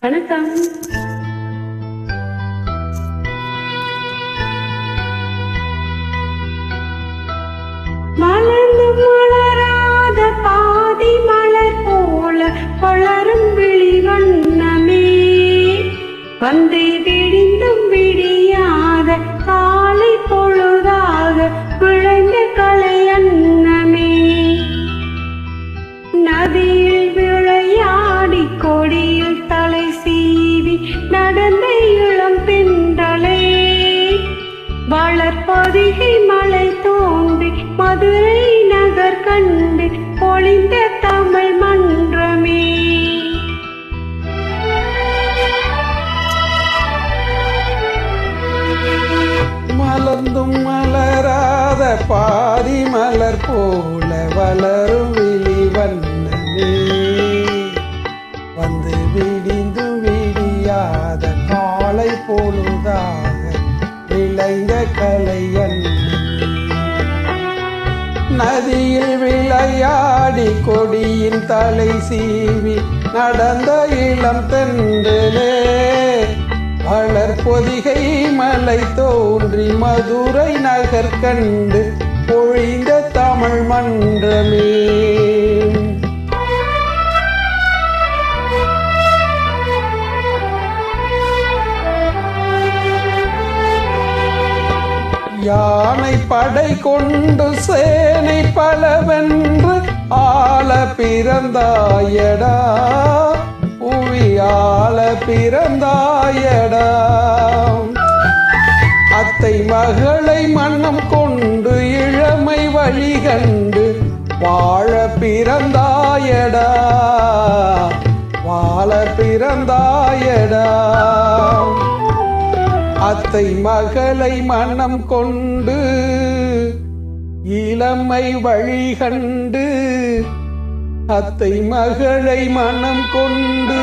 வணக்கம். மலர்ந்தும் மலராத பாதி மலர் போல வளரும் விழி வண்ணமே, வந்து விடிந்தும் விடியாத காலை பொழுதாக விளைந்த கலை அன்னமே, நதியில் விளையாடி கொடியில் தலை சீவி நடந்த இளம் பெண்களே, வளர்ப்பதிகை மலை தோன்றி மதுரை நகர் கண்டு பொழிந்த தமிழ் மன்றமே. மலர்ந்தும் மலராத பாதி மலர் போல வளரும் விழி வண்ணமே, வந்து விடிந்து விடியாத காலை பொழுதாக விளைந்த கலை அன்னமே, நதியில் விளையாடி கொடியின் தலை சீவி நடந்த இளம் தென்றலே, வளர்பொதிகை மலை தோன்றி மதுரை நகர் கண்டு பொழிந்த தமிழ் மன்றமே. யானை படை கொண்டு சேனை பலவென்று ஆள பிறந்தாயடா, புவியாள பிறந்தாயடா, அத்தை மகளை மன்னம் கொண்டு இளமை வழி கண்டு வாழ பிறந்தாயடா, வாழ பிறந்தாயடா, அத்தை மகளை மனம் கொண்டு இளமை வழி கண்டு, அத்தை மகளை மனம் கொண்டு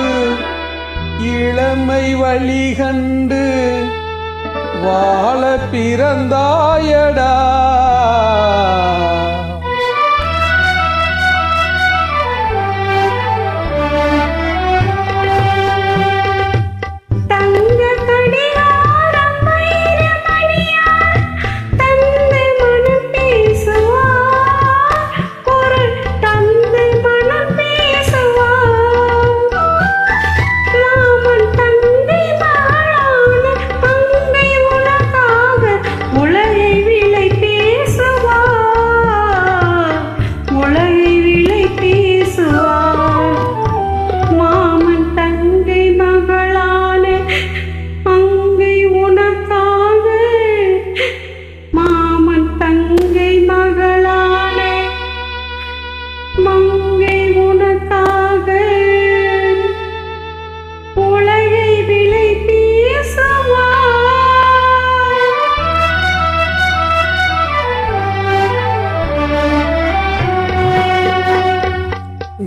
இளமை வழி கண்டு வாழ பிறந்தாயடா.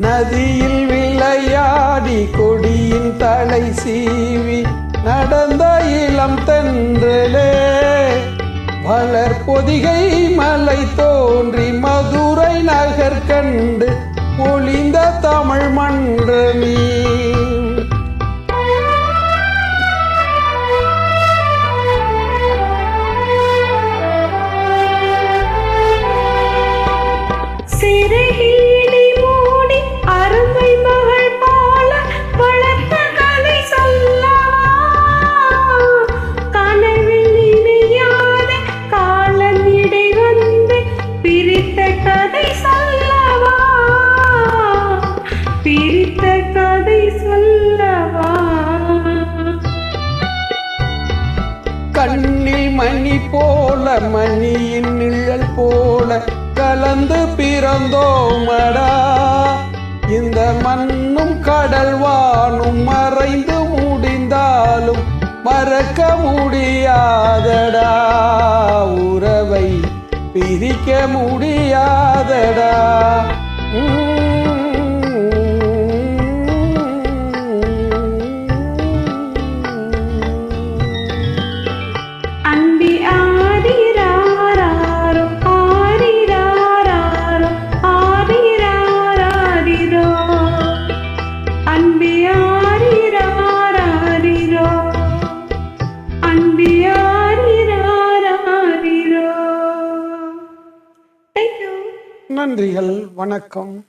நதியில் விளையாடி கொடியின் தலை சீவி நடந்த இளம் தென்றலே, வளர்பொதிகை மலை தோன்றி மதுரை நகர் கண்டு பொழிந்த தமிழ் மன்றமே. கண்ணில் மணி போல மணியின் நிழல் போல கலந்து பிறந்தோமடா, இந்த மண்ணும் கடல் வானும் மறைந்து முடிந்தாலும் மறக்க முடியாதடா, உறவை பிரிக்க முடியாதடா. அன்பி ஆரிராரோ நன்றிகள், வணக்கம்.